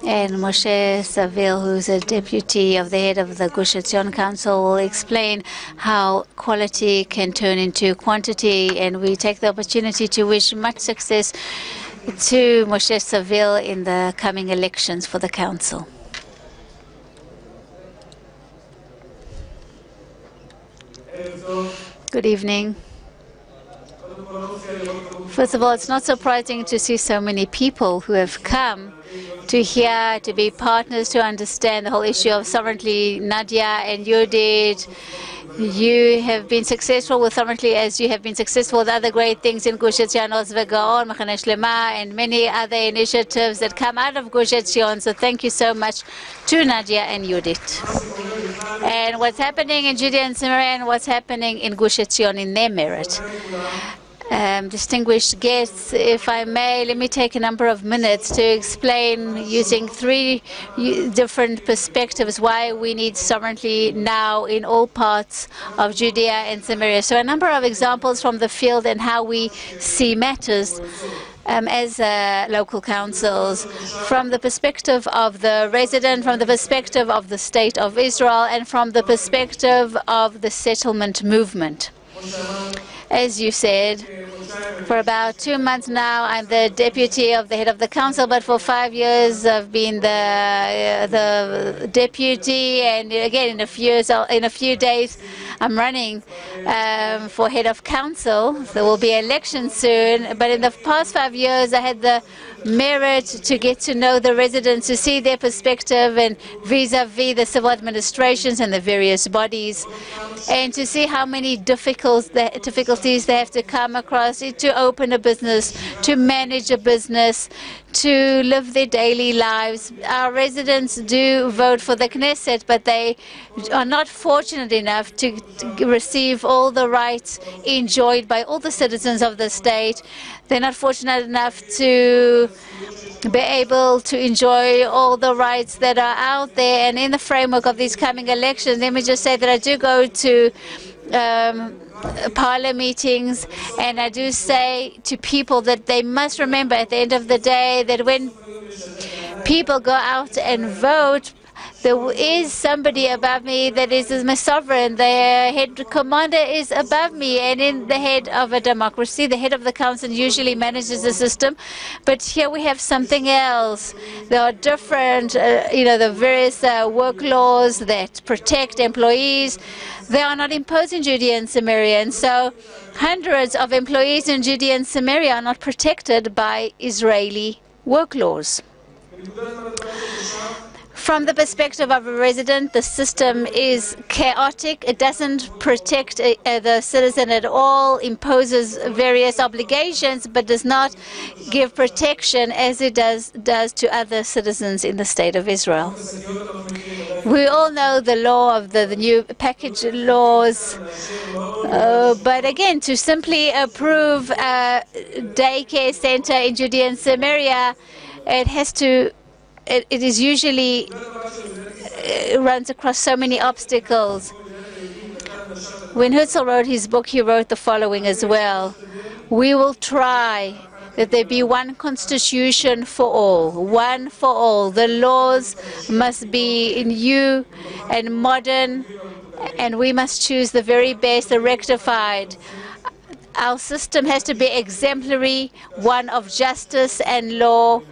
And Moshe Saville, who's a deputy of the head of the Gush Etzion Council, will explain how quality can turn into quantity. And we take the opportunity to wish much success to Moshe Saville in the coming elections for the council. Good evening. First of all, it's not surprising to see so many people who have come to hear, to be partners, to understand the whole issue of sovereignty. Nadia and Yudit, you have been successful with sovereignty as you have been successful with other great things in Gush Etzion, Vegaon, Machane Shlema, and many other initiatives that come out of Gush Etzion. So thank you so much to Nadia and Yudit. And what's happening in Judea and Samaria and what's happening in Gush Etzion in their merit. Distinguished guests, if I may, let me take a number of minutes to explain using three different perspectives why we need sovereignty now in all parts of Judea and Samaria. So a number of examples from the field and how we see matters as local councils, from the perspective of the resident, from the perspective of the State of Israel, and from the perspective of the settlement movement. As you said, for about 2 months now, I'm the deputy of the head of the council, but for 5 years I've been the deputy, and again in a few days I'm running for head of council. There will be elections soon, but in the past 5 years I had the merit to get to know the residents, to see their perspective and vis-a-vis the civil administrations and the various bodies, and to see how many difficulties they have to come across to open a business, to manage a business, to live their daily lives. Our residents do vote for the Knesset, but they are not fortunate enough to receive all the rights enjoyed by all the citizens of the state. They're not fortunate enough to be able to enjoy all the rights that are out there. And in the framework of these coming elections, let me just say that I do go to parlor meetings, and I do say to people that they must remember at the end of the day that when people go out and vote, there is somebody above me that is my sovereign. The head commander is above me, and in the head of a democracy, the head of the council usually manages the system. But here we have something else. There are different, the various work laws that protect employees. They are not imposed in Judea and Samaria, and so hundreds of employees in Judea and Samaria are not protected by Israeli work laws. From the perspective of a resident, the system is chaotic. It doesn't protect the citizen at all, imposes various obligations, but does not give protection as it does to other citizens in the State of Israel. We all know the law of the new package laws, but again, to simply approve a daycare center in Judea and Samaria, it is usually runs across so many obstacles. When Herzl wrote his book, he wrote the following as well: we will try that there be one constitution for all, one for all. The laws must be new and modern, and we must choose the very best, the rectified. Our system has to be exemplary, one of justice and law,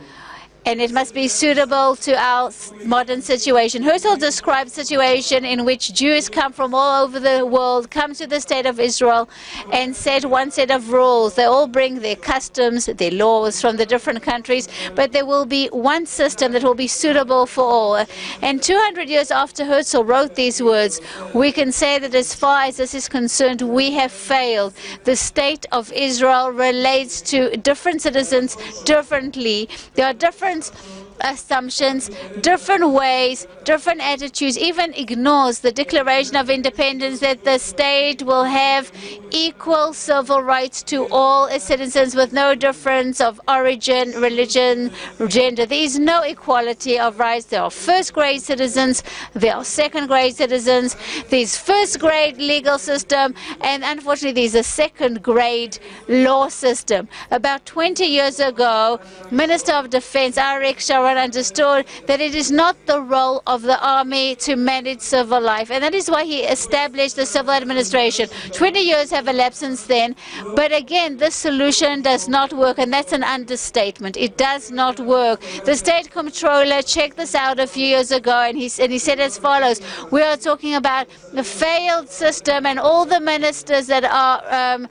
and it must be suitable to our modern situation. Herzl described a situation in which Jews come from all over the world, come to the State of Israel, and set one set of rules. They all bring their customs, their laws from the different countries, but there will be one system that will be suitable for all. And 200 years after Herzl wrote these words, we can say that as far as this is concerned, we have failed. The State of Israel relates to different citizens differently. There are different assumptions, different ways, different attitudes, even ignores the Declaration of Independence that the state will have equal civil rights to all its citizens with no difference of origin, religion, gender. There is no equality of rights. There are first-grade citizens, there are second-grade citizens, there's first-grade legal system, and unfortunately there's a second-grade law system. About 20 years ago, Minister of Defense Arik Sharon Ben-Gurion understood that it is not the role of the army to manage civil life, and that is why he established the civil administration. 20 years have elapsed since then, but again, this solution does not work, and that's an understatement. It does not work. The state comptroller checked this out a few years ago, and he said as follows: we are talking about a failed system, and all the ministers that are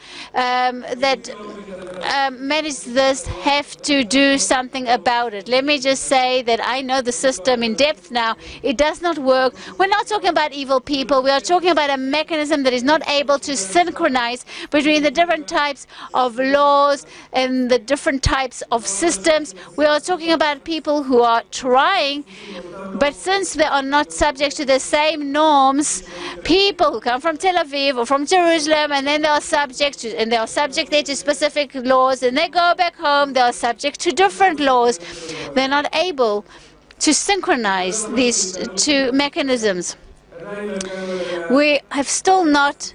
manage this have to do something about it. Let me just say that I know the system in depth now. It does not work. We're not talking about evil people. We are talking about a mechanism that is not able to synchronize between the different types of laws and the different types of systems. We are talking about people who are trying, but since they are not subject to the same norms, people who come from Tel Aviv or from Jerusalem, and then they are subject there to specific laws, and they go back home, they are subject to different laws. They're not able to synchronize these two mechanisms. We have still not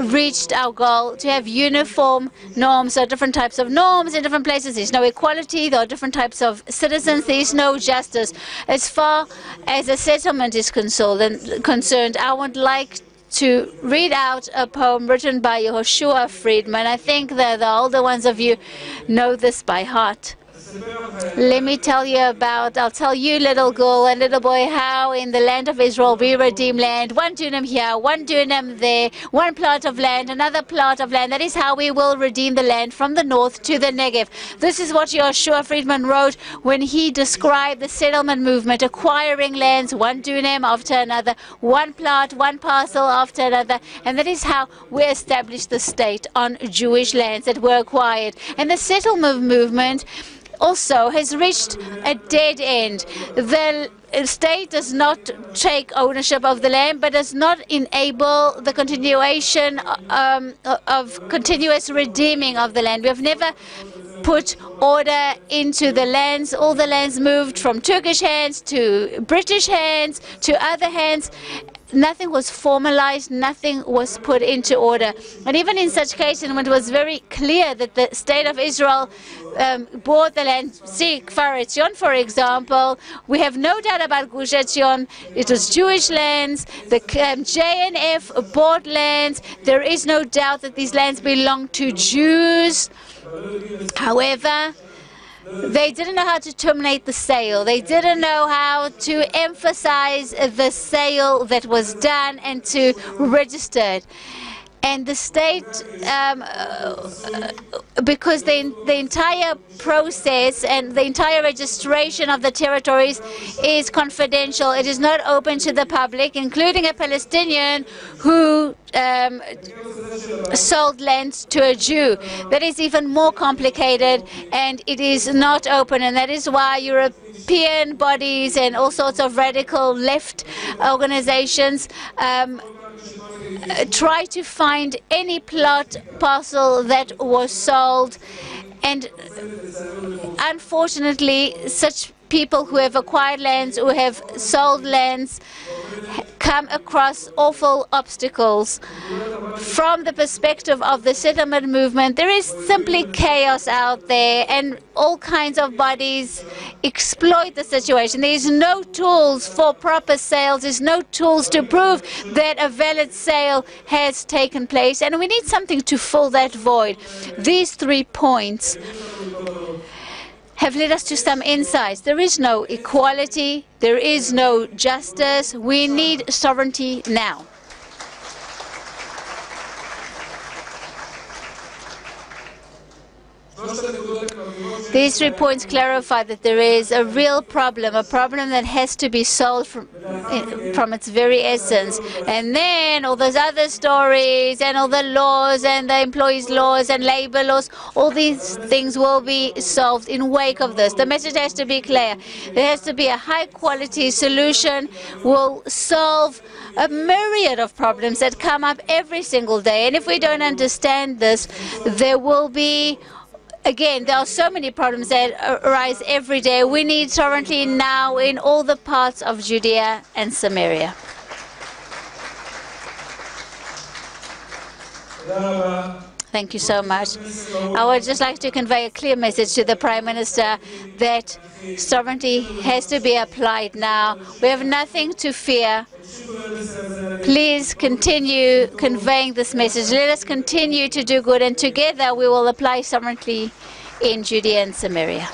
reached our goal to have uniform norms. There are different types of norms in different places. There's no equality. There are different types of citizens. There is no justice. As far as a settlement is concerned, I would like to read out a poem written by Yehoshua Friedman. I think that the older ones of you know this by heart. Let me tell you about, I'll tell you, little girl and little boy, how in the land of Israel we redeem land. 1 dunam here, 1 dunam there, 1 plot of land, another plot of land. That is how we will redeem the land from the north to the Negev. This is what Yehoshua Friedman wrote when he described the settlement movement, acquiring lands 1 dunam after another, 1 plot, 1 parcel after another. And that is how we established the state on Jewish lands that were acquired. And the settlement movement also has reached a dead end. The state does not take ownership of the land, but does not enable the continuation of continuous redeeming of the land. We have never put order into the lands. All the lands moved from Turkish hands to British hands to other hands. Nothing was formalized, nothing was put into order. And even in such cases when it was very clear that the state of Israel bought the land, see Kfar Etzion, for example, we have no doubt about Gush Etzion. It was Jewish lands. The JNF bought lands. There is no doubt that these lands belong to Jews. However, they didn't know how to terminate the sale. They didn't know how to emphasize the sale that was done and to register it. And the state, because the entire process and the entire registration of the territories is confidential. It is not open to the public, including a Palestinian who sold land to a Jew. That is even more complicated, and it is not open, and that is why European bodies and all sorts of radical left organizations try to find any plot parcel that was sold, and unfortunately such people who have acquired lands, who have sold lands, come across awful obstacles. From the perspective of the settlement movement, there is simply chaos out there, and all kinds of bodies exploit the situation. There is no tools for proper sales. There's no tools to prove that a valid sale has taken place, and we need something to fill that void. These 3 points have led us to some insights. There is no equality. There is no justice. We need sovereignty now. These 3 points clarify that there is a real problem, a problem that has to be solved from its very essence. And then all those other stories and all the laws and the employees' laws and labor laws, all these things will be solved in wake of this. The message has to be clear. There has to be a high-quality solution. Will solve a myriad of problems that come up every single day. And if we don't understand this, there will be, again, there are so many problems that arise every day. We need sovereignty now in all the parts of Judea and Samaria. Thank you so much. I would just like to convey a clear message to the Prime Minister that sovereignty has to be applied now. We have nothing to fear. Please continue conveying this message. Let us continue to do good, and together we will apply sovereignty in Judea and Samaria.